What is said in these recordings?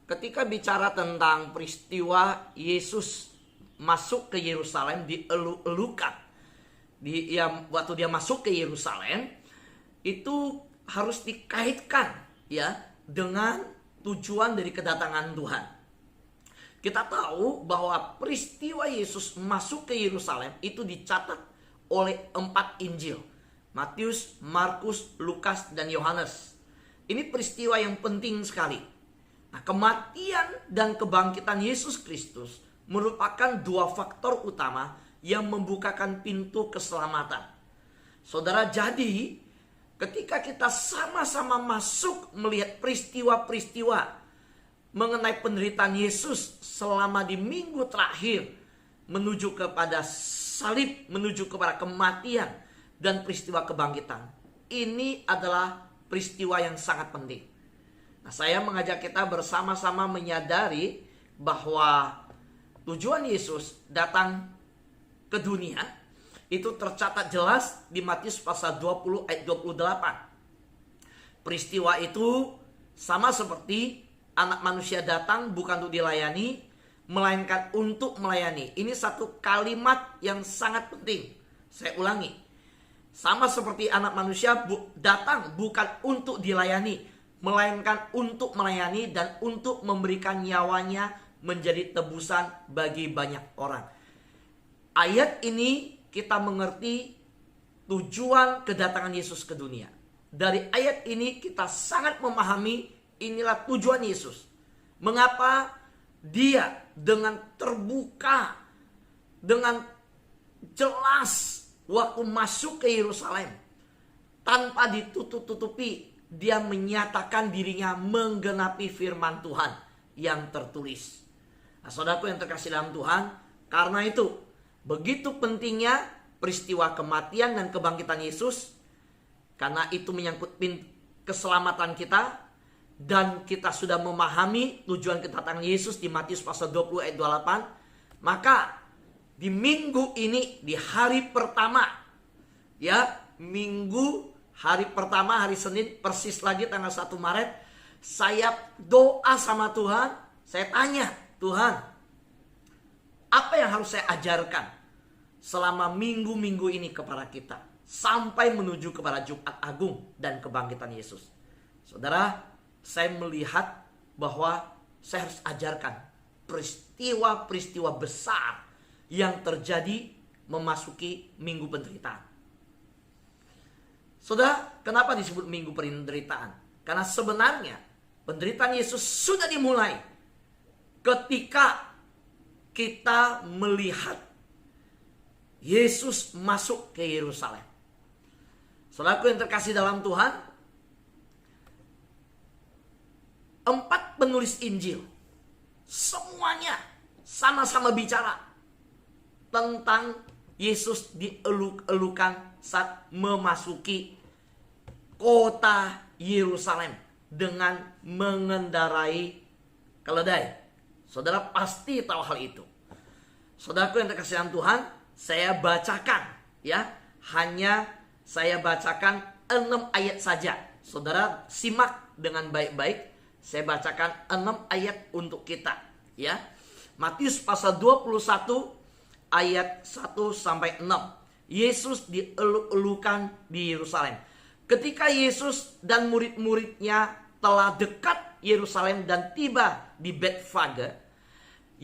ketika bicara tentang peristiwa Yesus masuk ke Yerusalem dielu-elukan, waktu dia masuk ke Yerusalem itu harus dikaitkan ya dengan tujuan dari kedatangan Tuhan. Kita tahu bahwa peristiwa Yesus masuk ke Yerusalem itu dicatat oleh 4 Injil. Matius, Markus, Lukas, dan Yohanes. Ini peristiwa yang penting sekali. Nah, kematian dan kebangkitan Yesus Kristus merupakan 2 faktor utama yang membukakan pintu keselamatan. Saudara, jadi ketika kita sama-sama masuk melihat peristiwa-peristiwa mengenai penderitaan Yesus selama di minggu terakhir menuju kepada salib, menuju kepada kematian dan peristiwa kebangkitan. Ini adalah peristiwa yang sangat penting. Nah, saya mengajak kita bersama-sama menyadari bahwa tujuan Yesus datang ke dunia itu tercatat jelas di Matius pasal 20 ayat 28. Peristiwa itu sama seperti anak manusia datang bukan untuk dilayani, melainkan untuk melayani. Ini satu kalimat yang sangat penting. Saya ulangi. Sama seperti anak manusia datang bukan untuk dilayani, melainkan untuk melayani dan untuk memberikan nyawanya menjadi tebusan bagi banyak orang. Ayat ini kita mengerti tujuan kedatangan Yesus ke dunia. Dari ayat ini kita sangat memahami inilah tujuan Yesus. Mengapa dia dengan terbuka, dengan jelas waktu masuk ke Yerusalem tanpa ditutup-tutupi, dia menyatakan dirinya menggenapi firman Tuhan yang tertulis. Nah, saudaraku yang terkasih dalam Tuhan, karena itu begitu pentingnya peristiwa kematian dan kebangkitan Yesus, karena itu menyangkut keselamatan kita, dan kita sudah memahami tujuan kedatangan Yesus di Matius pasal 20 ayat 28, maka di minggu ini, di hari pertama, ya, minggu hari pertama, hari Senin, persis lagi tanggal 1 Maret, saya doa sama Tuhan, saya tanya, Tuhan, apa yang harus saya ajarkan selama minggu-minggu ini kepada kita, sampai menuju kepada Jumat Agung dan kebangkitan Yesus. Saudara, saya melihat bahwa saya harus ajarkan peristiwa-peristiwa besar yang terjadi memasuki minggu penderitaan. Saudara, kenapa disebut minggu penderitaan? Karena sebenarnya penderitaan Yesus sudah dimulai ketika kita melihat Yesus masuk ke Yerusalem. Saudaraku yang terkasih dalam Tuhan, 4 penulis Injil semuanya sama-sama bicara tentang Yesus dieluk-elukan saat memasuki kota Yerusalem dengan mengendarai keledai. Saudara pasti tahu hal itu. Saudaraku yang terkasih dalam Tuhan, saya bacakan ya, hanya saya bacakan 6 ayat saja. Saudara simak dengan baik-baik. Saya bacakan 6 ayat untuk kita ya. Matius pasal 21 ayat 1 sampai 6. Yesus dieluk-elukan di Yerusalem. Ketika Yesus dan murid-muridnya telah dekat Yerusalem dan tiba di Betfage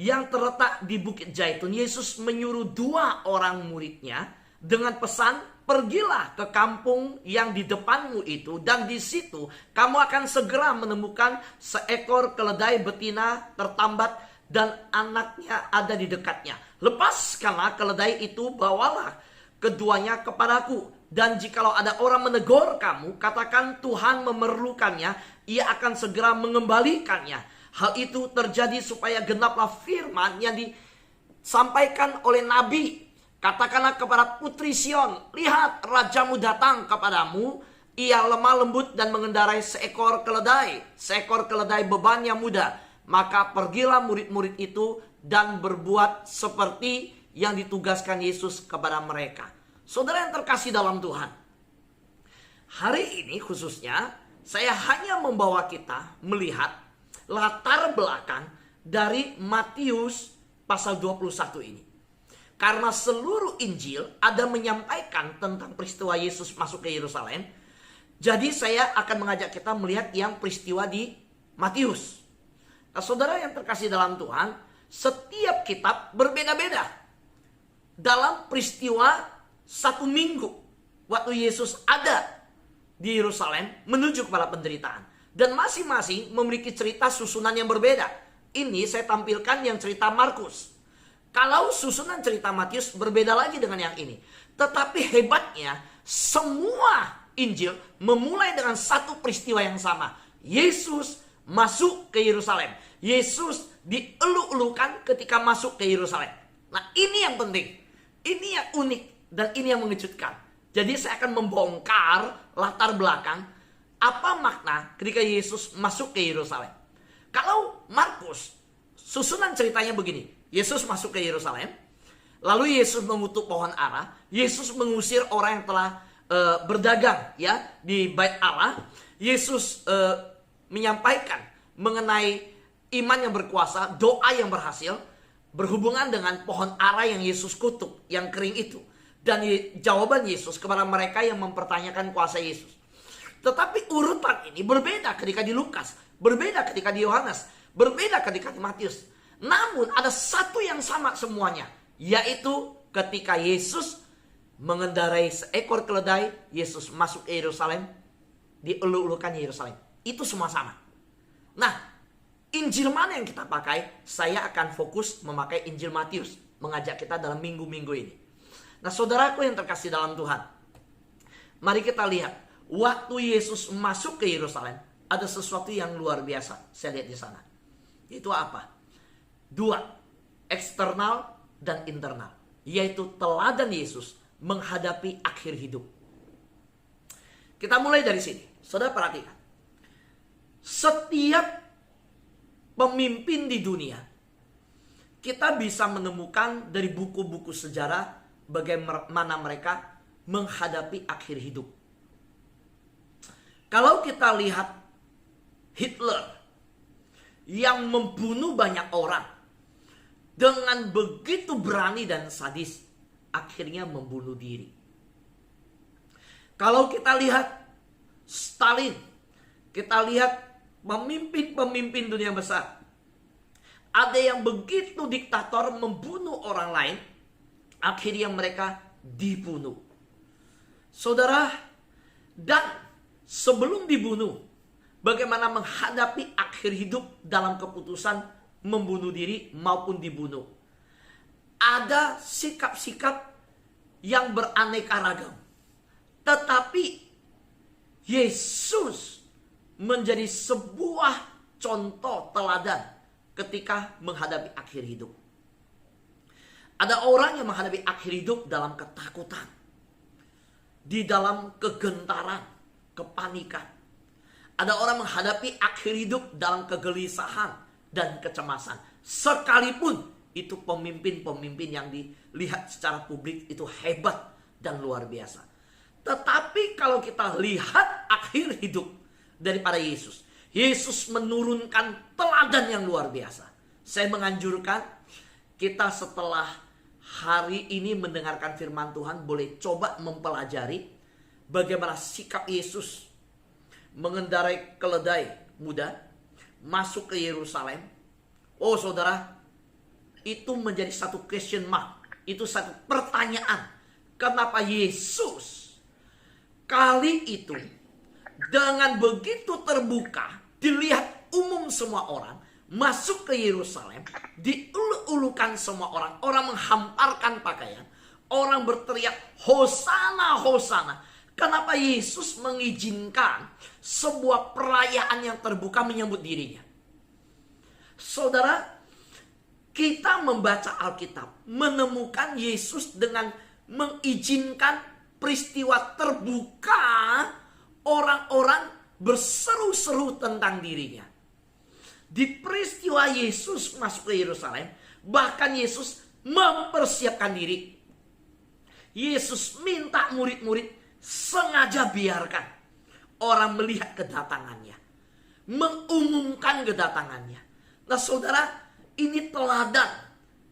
yang terletak di Bukit Zaitun, Yesus menyuruh 2 orang muridnya dengan pesan, pergilah ke kampung yang di depanmu itu, dan di situ kamu akan segera menemukan seekor keledai betina tertambat dan anaknya ada di dekatnya. Lepaskanlah keledai itu, bawalah keduanya kepadaku. Dan jikalau ada orang menegur kamu, katakan Tuhan memerlukannya, ia akan segera mengembalikannya. Hal itu terjadi supaya genaplah firman yang disampaikan oleh Nabi. Katakanlah kepada putri Sion, lihat rajamu datang kepadamu, ia lemah lembut dan mengendarai seekor keledai beban yang mudah. Maka pergilah murid-murid itu dan berbuat seperti yang ditugaskan Yesus kepada mereka. Saudara yang terkasih dalam Tuhan, hari ini khususnya saya hanya membawa kita melihat latar belakang dari Matius pasal 21 ini. Karena seluruh Injil ada menyampaikan tentang peristiwa Yesus masuk ke Yerusalem. Jadi saya akan mengajak kita melihat yang peristiwa di Matius. Nah, saudara yang terkasih dalam Tuhan, setiap kitab berbeda-beda dalam peristiwa satu minggu waktu Yesus ada di Yerusalem menuju kepada penderitaan. Dan masing-masing memiliki cerita susunan yang berbeda. Ini saya tampilkan yang cerita Markus. Kalau susunan cerita Matius berbeda lagi dengan yang ini. Tetapi hebatnya semua Injil memulai dengan satu peristiwa yang sama. Yesus masuk ke Yerusalem. Yesus dielu-elukan ketika masuk ke Yerusalem. Nah, ini yang penting. Ini yang unik dan ini yang mengejutkan. Jadi saya akan membongkar latar belakang apa makna ketika Yesus masuk ke Yerusalem. Kalau Markus, susunan ceritanya begini. Yesus masuk ke Yerusalem, lalu Yesus mengutuk pohon ara, Yesus mengusir orang yang telah berdagang ya di bait Allah. Yesus menyampaikan mengenai iman yang berkuasa, doa yang berhasil, berhubungan dengan pohon ara yang Yesus kutuk, yang kering itu. Dan jawaban Yesus kepada mereka yang mempertanyakan kuasa Yesus. Tetapi urutan ini berbeda ketika di Lukas, berbeda ketika di Yohanes, berbeda ketika di Matius. Namun ada satu yang sama semuanya, yaitu ketika Yesus mengendarai seekor keledai, Yesus masuk ke Yerusalem, dielu-elukan Yerusalem. Itu semua sama. Nah, Injil mana yang kita pakai? Saya akan fokus memakai Injil Matius, mengajak kita dalam minggu-minggu ini. Nah, saudaraku yang terkasih dalam Tuhan, mari kita lihat, waktu Yesus masuk ke Yerusalem, ada sesuatu yang luar biasa. Saya lihat di sana. Itu apa? Dua, eksternal dan internal, yaitu teladan Yesus menghadapi akhir hidup. Kita mulai dari sini. Saudara perhatikan. Setiap pemimpin di dunia, kita bisa menemukan dari buku-buku sejarah bagaimana mereka menghadapi akhir hidup. Kalau kita lihat Hitler yang membunuh banyak orang, dengan begitu berani dan sadis, akhirnya membunuh diri. Kalau kita lihat Stalin, kita lihat pemimpin-pemimpin dunia besar, ada yang begitu diktator membunuh orang lain, akhirnya mereka dibunuh. Saudara, dan sebelum dibunuh, bagaimana menghadapi akhir hidup dalam keputusan membunuh diri maupun dibunuh. Ada sikap-sikap yang beraneka ragam. Tetapi Yesus menjadi sebuah contoh teladan ketika menghadapi akhir hidup. Ada orang yang menghadapi akhir hidup dalam ketakutan, di dalam kegentaran, kepanikan. Ada orang menghadapi akhir hidup dalam kegelisahan dan kecemasan. Sekalipun itu pemimpin-pemimpin yang dilihat secara publik itu hebat dan luar biasa. Tetapi kalau kita lihat akhir hidup daripada Yesus, Yesus menurunkan teladan yang luar biasa. Saya menganjurkan kita setelah hari ini mendengarkan firman Tuhan, boleh coba mempelajari bagaimana sikap Yesus mengendarai keledai muda masuk ke Yerusalem. Oh saudara, itu menjadi satu question mark. Itu satu pertanyaan. Kenapa Yesus kali itu dengan begitu terbuka, dilihat umum semua orang, masuk ke Yerusalem, diulu-ulukan semua orang. Orang menghamparkan pakaian. Orang berteriak, Hosana, Hosana. Kenapa Yesus mengizinkan sebuah perayaan yang terbuka menyambut dirinya? Saudara, kita membaca Alkitab, menemukan Yesus dengan mengizinkan peristiwa terbuka, orang-orang berseru-seru tentang dirinya. Di peristiwa Yesus masuk ke Yerusalem, bahkan Yesus mempersiapkan diri. Yesus minta murid-murid sengaja biarkan orang melihat kedatangannya. mengumumkan kedatangannya. Nah saudara, ini teladan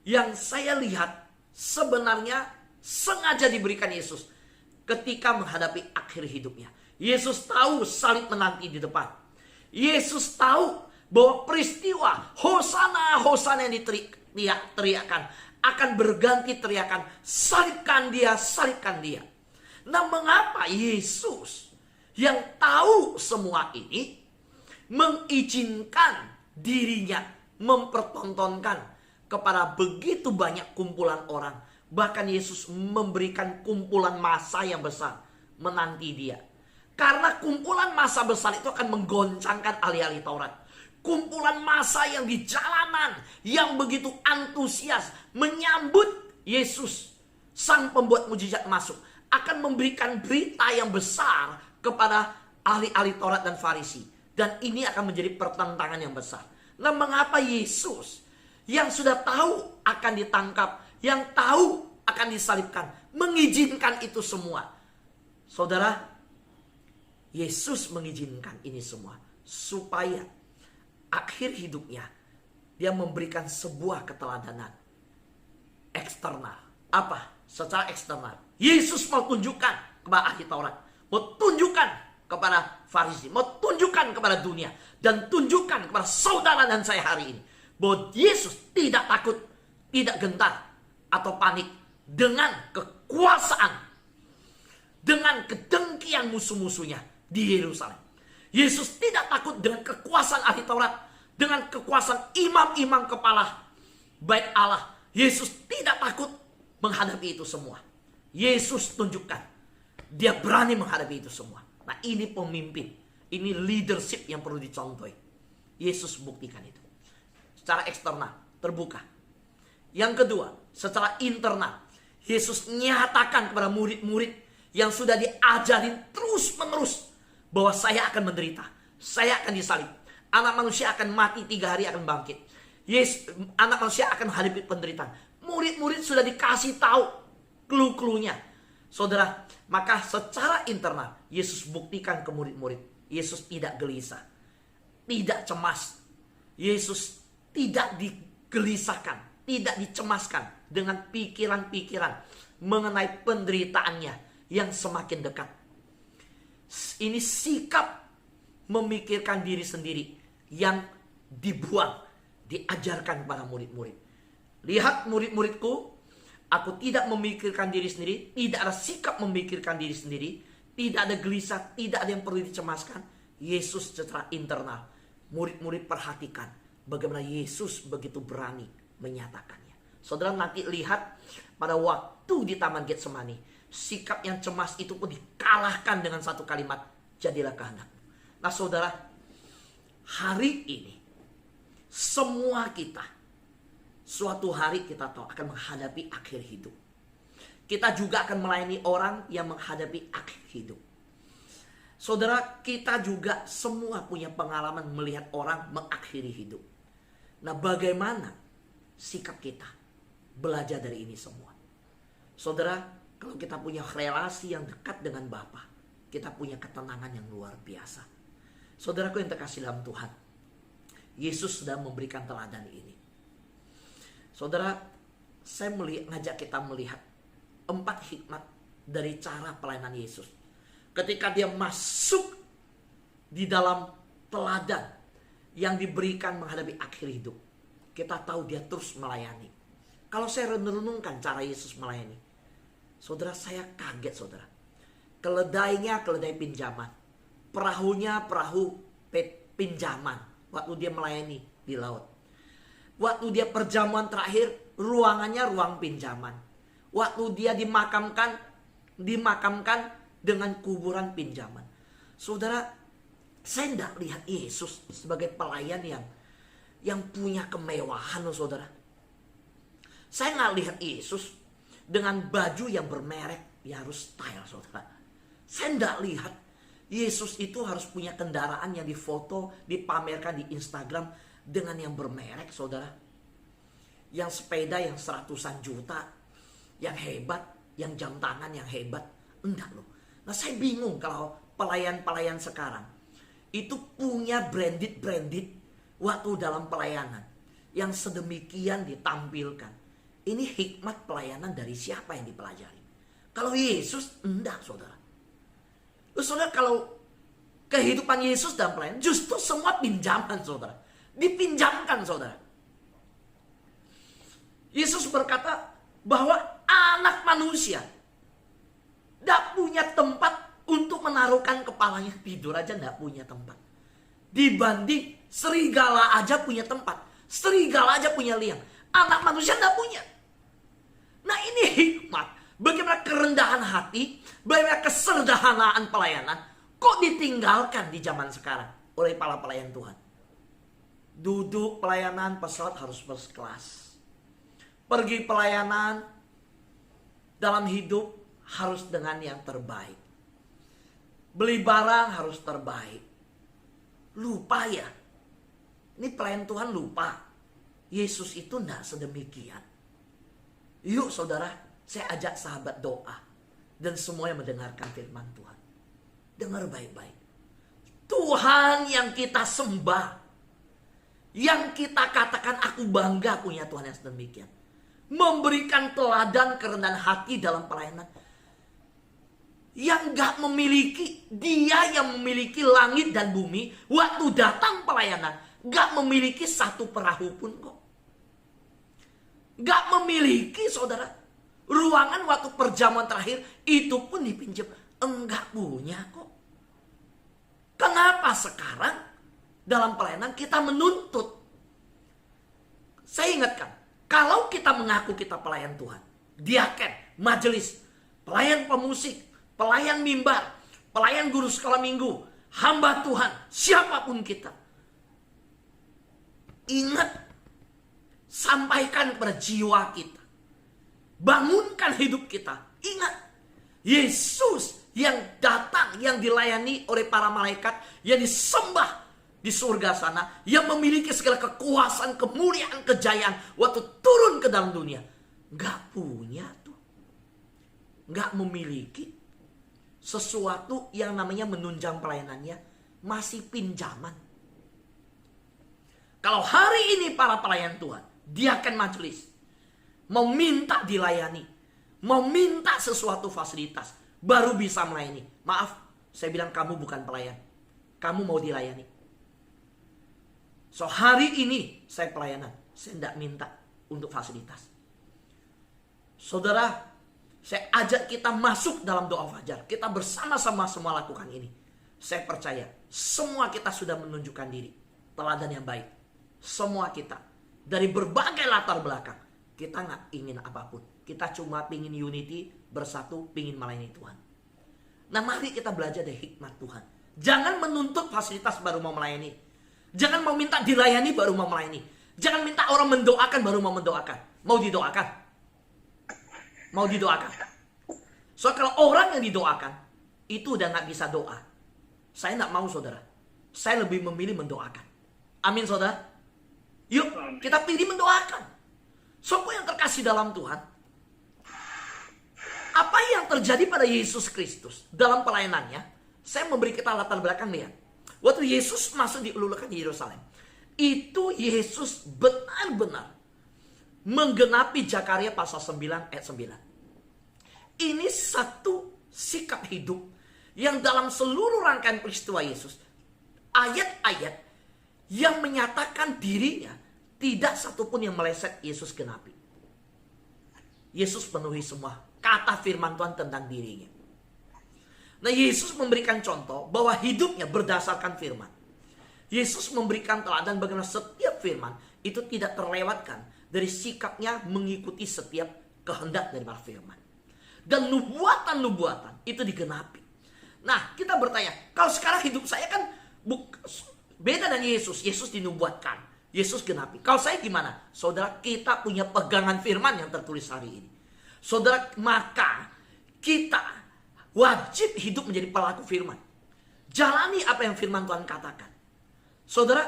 yang saya lihat sebenarnya sengaja diberikan Yesus ketika menghadapi akhir hidupnya. Yesus tahu salib menanti di depan. Yesus tahu bahwa peristiwa Hosana, Hosana yang diteriakkan akan berganti teriakan salibkan dia, salibkan dia. Nah mengapa Yesus yang tahu semua ini mengizinkan dirinya mempertontonkan kepada begitu banyak kumpulan orang. Bahkan Yesus memberikan kumpulan massa yang besar menanti dia. Karena kumpulan massa besar itu akan menggoncangkan ahli-ahli Taurat. Kumpulan massa yang di jalanan, yang begitu antusias menyambut Yesus, sang pembuat mujizat masuk, akan memberikan berita yang besar kepada ahli-ahli Taurat dan Farisi. Dan ini akan menjadi pertentangan yang besar. Nah mengapa Yesus yang sudah tahu akan ditangkap, yang tahu akan disalibkan, mengizinkan itu semua? Saudara, Yesus mengizinkan ini semua supaya akhir hidupnya dia memberikan sebuah keteladanan eksternal. Apa? Secara eksternal Yesus mau tunjukkan kepada ahli Taurat, mau tunjukkan kepada Farisi, mau tunjukkan kepada dunia, dan tunjukkan kepada saudara dan saya hari ini bahwa Yesus tidak takut, tidak gentar atau panik dengan kekuasaan, dengan kedengkian musuh-musuhnya di Yerusalem. Yesus tidak takut dengan kekuasaan ahli Taurat, dengan kekuasaan imam-imam kepala bait Allah. Yesus tidak takut menghadapi itu semua. Yesus tunjukkan dia berani menghadapi itu semua. Nah ini pemimpin, ini leadership yang perlu dicontohi. Yesus buktikan itu secara eksternal, terbuka. Yang kedua, secara internal, Yesus nyatakan kepada murid-murid yang sudah diajarin terus-menerus bahwa saya akan menderita, saya akan disalib, anak manusia akan mati, 3 hari akan bangkit. Anak manusia akan hadapi penderitaan. Murid-murid sudah dikasih tahu clue-cluenya. Saudara, maka secara internal Yesus buktikan ke murid-murid, Yesus tidak gelisah, tidak cemas. Yesus tidak digelisahkan, tidak dicemaskan dengan pikiran-pikiran mengenai penderitaannya yang semakin dekat. Ini sikap memikirkan diri sendiri yang dibuang, diajarkan kepada murid-murid. Lihat murid-muridku, aku tidak memikirkan diri sendiri, tidak ada sikap memikirkan diri sendiri, tidak ada gelisah, tidak ada yang perlu dicemaskan. Yesus secara internal, murid-murid perhatikan bagaimana Yesus begitu berani menyatakannya. Saudara nanti lihat pada waktu di Taman Getsemani, sikap yang cemas itu pun dikalahkan dengan satu kalimat, jadilah kehendakmu. Nah saudara, hari ini semua kita suatu hari kita tahu akan menghadapi akhir hidup. Kita juga akan melayani orang yang menghadapi akhir hidup. Saudara, kita juga semua punya pengalaman melihat orang mengakhiri hidup. Nah, bagaimana sikap kita belajar dari ini semua? Saudara, kalau kita punya relasi yang dekat dengan Bapa, kita punya ketenangan yang luar biasa. Saudaraku yang terkasih dalam Tuhan, Yesus sudah memberikan teladan ini. Saudara, saya ngajak kita melihat 4 hikmat dari cara pelayanan Yesus. Ketika dia masuk di dalam teladan yang diberikan menghadapi akhir hidup, kita tahu dia terus melayani. Kalau saya renungkan cara Yesus melayani, saudara, saya kaget saudara. Keledainya keledai pinjaman, perahunya perahu pinjaman waktu dia melayani di laut. Waktu dia perjamuan terakhir, ruangannya ruang pinjaman. Waktu dia dimakamkan dengan kuburan pinjaman. Saudara, saya tidak lihat Yesus sebagai pelayan yang punya kemewahan, saudara. Saya nggak lihat Yesus dengan baju yang bermerek, ya harus style, saudara. Saya tidak lihat Yesus itu harus punya kendaraan yang difoto, dipamerkan di Instagram dengan yang bermerek, saudara. Yang sepeda yang 100-an juta, yang hebat, yang jam tangan yang hebat. Enggak loh. Nah saya bingung kalau pelayan-pelayan sekarang itu punya branded waktu dalam pelayanan yang sedemikian ditampilkan. Ini hikmat pelayanan dari siapa yang dipelajari? Kalau Yesus, enggak saudara. Saudara, kalau kehidupan Yesus dalam pelayanan justru semua pinjaman saudara. Dipinjamkan saudara. Yesus berkata bahwa anak manusia tidak punya tempat untuk menaruhkan kepalanya. Tidur aja tidak punya tempat. Dibanding serigala aja punya tempat. Serigala aja punya liang. Anak manusia tidak punya. Nah ini hikmat. Bagaimana kerendahan hati, bagaimana kesederhanaan pelayanan, kok ditinggalkan di zaman sekarang oleh para pelayan Tuhan. Duduk pelayanan pesawat harus first class. Pergi pelayanan dalam hidup harus dengan yang terbaik. Beli barang harus terbaik. Lupa ya. Ini pelayan Tuhan lupa. Yesus itu tidak sedemikian. Yuk saudara, saya ajak sahabat doa. Dan semua yang mendengarkan firman Tuhan. Dengar baik-baik. Tuhan yang kita sembah. Yang kita katakan aku bangga punya Tuhan yang sedemikian. Memberikan teladan kerendahan hati dalam pelayanan. Yang gak memiliki, dia yang memiliki langit dan bumi. Waktu datang pelayanan, gak memiliki satu perahu pun kok. Gak memiliki saudara. Ruangan waktu perjamuan terakhir itu pun dipinjam. Enggak punya kok. Kenapa sekarang dalam pelayanan kita menuntut? Saya ingatkan, kalau kita mengaku kita pelayan Tuhan, diaken, majelis, pelayan pemusik, pelayan mimbar, pelayan guru sekolah minggu, hamba Tuhan, siapapun kita. Ingat, sampaikan kepada jiwa kita. Bangunkan hidup kita. Ingat, Yesus yang datang, yang dilayani oleh para malaikat, yang disembah di surga sana, yang memiliki segala kekuasaan, kemuliaan, kejayaan, waktu turun ke dalam dunia. Gak punya tuh. Gak memiliki sesuatu yang namanya menunjang pelayanannya, masih pinjaman. Kalau hari ini para pelayan Tuhan, dia akan majelis, mau minta dilayani, mau minta sesuatu fasilitas, baru bisa melayani. Maaf, saya bilang kamu bukan pelayan. Kamu mau dilayani. So hari ini saya pelayanan, saya tidak minta untuk fasilitas. Saudara, saya ajak kita masuk dalam doa fajar. Kita bersama-sama semua lakukan ini. Saya percaya semua kita sudah menunjukkan diri, teladan yang baik. Semua kita dari berbagai latar belakang, kita nggak ingin apapun. Kita cuma pingin unity, bersatu, pingin melayani Tuhan. Nah mari kita belajar dari hikmat Tuhan. Jangan menuntut fasilitas baru mau melayani. Jangan mau minta dilayani baru mau melayani. Jangan minta orang mendoakan baru mau mendoakan. Mau didoakan? Mau didoakan? So kalau orang yang didoakan, itu udah nggak bisa doa. Saya nggak mau saudara. Saya lebih memilih mendoakan. Amin saudara. Yuk kita pilih mendoakan. Sopo yang terkasih dalam Tuhan, apa yang terjadi pada Yesus Kristus dalam pelayanannya, saya memberi kita latar belakang lihat. Waktu Yesus masuk dielulukan di Yerusalem, itu Yesus benar-benar menggenapi Zakaria pasal 9 ayat 9. Ini satu sikap hidup yang dalam seluruh rangkaian peristiwa Yesus, ayat-ayat yang menyatakan dirinya, tidak satupun yang meleset Yesus genapi. Yesus penuhi semua kata firman Tuhan tentang dirinya. Nah Yesus memberikan contoh bahwa hidupnya berdasarkan firman. Yesus memberikan teladan bagaimana setiap firman itu tidak terlewatkan dari sikapnya mengikuti setiap kehendak dari firman. Dan nubuatan-nubuatan itu digenapi. Nah kita bertanya, kalau sekarang hidup saya kan beda dengan Yesus. Yesus dinubuatkan, Yesus genapi. Kalau saya gimana? Saudara, kita punya pegangan firman yang tertulis hari ini. Saudara, maka kita wajib hidup menjadi pelaku firman. Jalani apa yang firman Tuhan katakan. Saudara,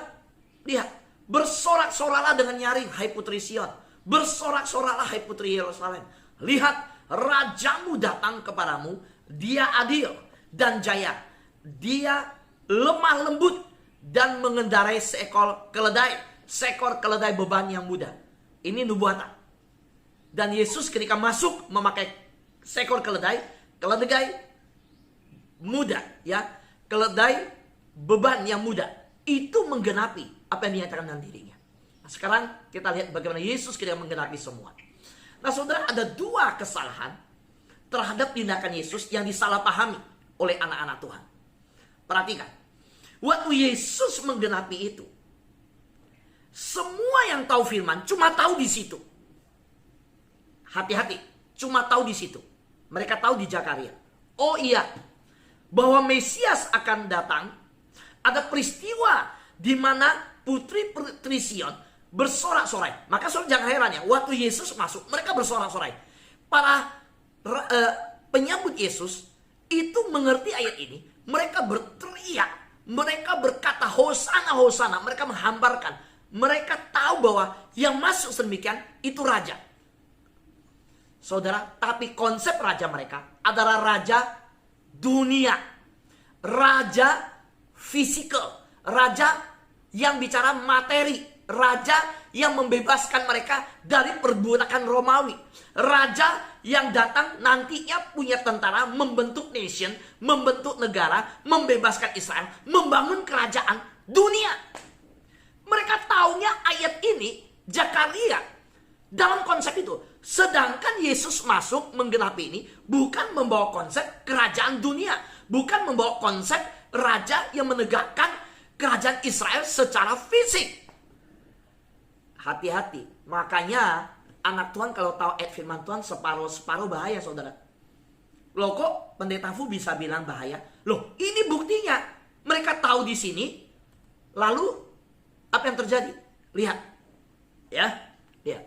lihat. Bersorak-soraklah dengan nyaring, hai putri Sion. Bersorak-soraklah, hai putri Yerusalem. Lihat, rajamu datang kepadamu. Dia adil dan jaya. Dia lemah lembut, dan mengendarai seekor keledai. Seekor keledai beban yang mudah. Ini nubuatan. Dan Yesus ketika masuk memakai seekor keledai muda, ya, keledai beban yang muda, itu menggenapi apa yang dinyatakan dalam dirinya. Nah, sekarang kita lihat bagaimana Yesus ketika menggenapi semua. Nah, saudara, ada dua kesalahan terhadap tindakan Yesus yang disalahpahami oleh anak-anak Tuhan. Perhatikan, waktu Yesus menggenapi itu, semua yang tahu firman cuma tahu di situ. Hati-hati, cuma tahu di situ. Mereka tahu di Zakaria. Oh iya, bahwa Mesias akan datang. Ada peristiwa di mana putri-putri Sion bersorak-sorai. Maka saudara jangan heran ya, waktu Yesus masuk, mereka bersorak-sorai. Para penyambut Yesus itu mengerti ayat ini. Mereka berteriak, mereka berkata Hosana, Hosana. Mereka menghambarkan. Mereka tahu bahwa yang masuk sedemikian itu raja. Saudara, tapi konsep raja mereka adalah raja dunia. Raja fisikal. Raja yang bicara materi. Raja yang membebaskan mereka dari perbudakan Romawi. Raja yang datang nantinya punya tentara, membentuk nation, membentuk negara, membebaskan Israel, membangun kerajaan dunia. Mereka taunya ayat ini, Zakaria, dalam konsep itu. Sedangkan Yesus masuk menggenapi ini bukan membawa konsep kerajaan dunia. Bukan membawa konsep raja yang menegakkan kerajaan Israel secara fisik. Hati-hati. Makanya anak Tuhan kalau tahu ayat firman Tuhan separuh-separuh bahaya, saudara. Loh, kok pendeta Fu bisa bilang bahaya? Loh, ini buktinya. Mereka tahu di sini. Lalu apa yang terjadi? Lihat. Ya, lihat.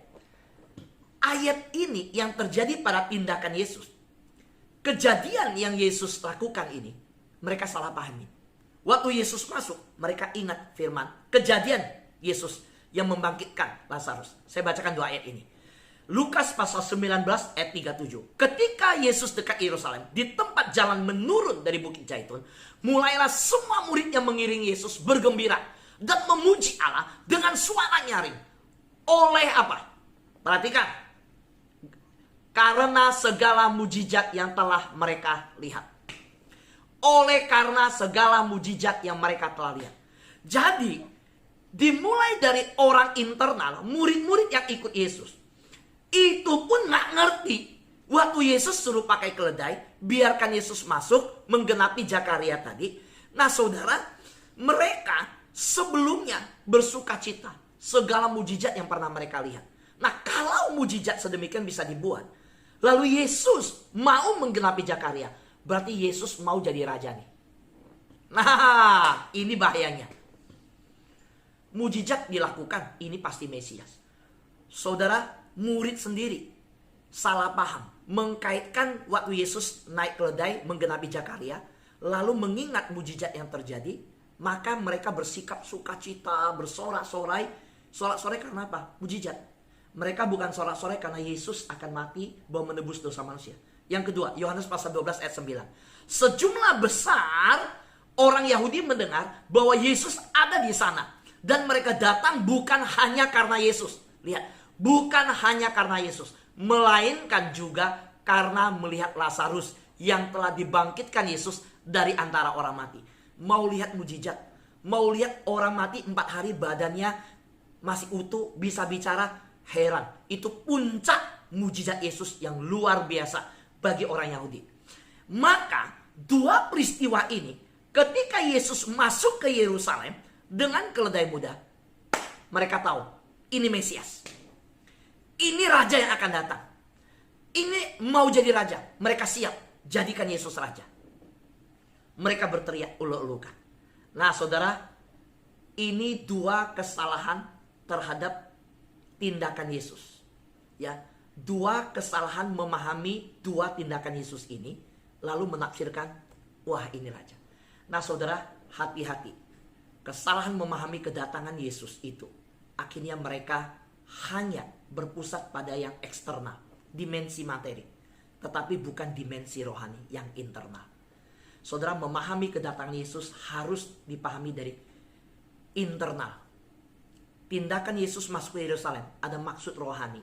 Ayat ini yang terjadi pada tindakan Yesus. Kejadian yang Yesus lakukan ini, mereka salah pahami. Waktu Yesus masuk, mereka ingat firman kejadian Yesus yang membangkitkan Lazarus. Saya bacakan dua ayat ini. Lukas pasal 19 ayat 37. Ketika Yesus dekat Yerusalem, di tempat jalan menurun dari Bukit Zaitun, mulailah semua murid yang mengiringi Yesus bergembira dan memuji Allah dengan suara nyaring. Oleh apa? Perhatikan. Karena segala mujizat yang telah mereka lihat. Oleh karena segala mujizat yang mereka telah lihat. Jadi, dimulai dari orang internal, murid-murid yang ikut Yesus. Itu pun gak ngerti. Waktu Yesus suruh pakai keledai, biarkan Yesus masuk, menggenapi Zakaria tadi. Nah saudara, mereka sebelumnya bersuka cita. Segala mujizat yang pernah mereka lihat. Nah kalau mujizat sedemikian bisa dibuat, lalu Yesus mau menggenapi Zakaria, berarti Yesus mau jadi raja nih. Nah, ini bahayanya. Mujizat dilakukan, ini pasti Mesias. Saudara, murid sendiri salah paham, mengkaitkan waktu Yesus naik keledai menggenapi Zakaria, lalu mengingat mujizat yang terjadi, maka mereka bersikap sukacita, bersorak-sorai. Sorak-sorai karena apa? Mujizat. Mereka bukan sorak-sorai karena Yesus akan mati bahwa menebus dosa manusia. Yang kedua, Yohanes pasal 12 ayat 9. Sejumlah besar orang Yahudi mendengar bahwa Yesus ada di sana. Dan mereka datang bukan hanya karena Yesus. Lihat, bukan hanya karena Yesus. Melainkan juga karena melihat Lazarus yang telah dibangkitkan Yesus dari antara orang mati. Mau lihat mujizat. Mau lihat orang mati 4 hari badannya masih utuh, bisa bicara, heran. Itu puncak mujizat Yesus yang luar biasa bagi orang Yahudi. Maka dua peristiwa ini, ketika Yesus masuk ke Yerusalem dengan keledai muda, mereka tahu ini Mesias. Ini raja yang akan datang. Ini mau jadi raja. Mereka siap jadikan Yesus raja. Mereka berteriak ulu-ulukan. Nah saudara, ini dua kesalahan terhadap tindakan Yesus. Ya, dua kesalahan memahami dua tindakan Yesus ini, lalu menafsirkan, wah ini raja. Nah saudara, hati-hati. Kesalahan memahami kedatangan Yesus itu, akhirnya mereka hanya berpusat pada yang eksternal, dimensi materi, tetapi bukan dimensi rohani yang internal. Saudara, memahami kedatangan Yesus harus dipahami dari internal. Tindakan Yesus masuk ke Yerusalem ada maksud rohani,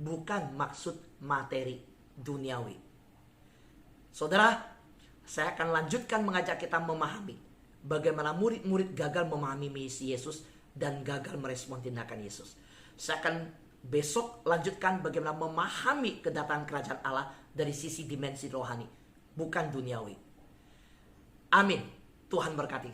bukan maksud materi duniawi. Saudara, saya akan lanjutkan mengajak kita memahami bagaimana murid-murid gagal memahami misi Yesus dan gagal merespon tindakan Yesus. Saya akan besok lanjutkan bagaimana memahami kedatangan kerajaan Allah dari sisi dimensi rohani, bukan duniawi. Amin. Tuhan berkati.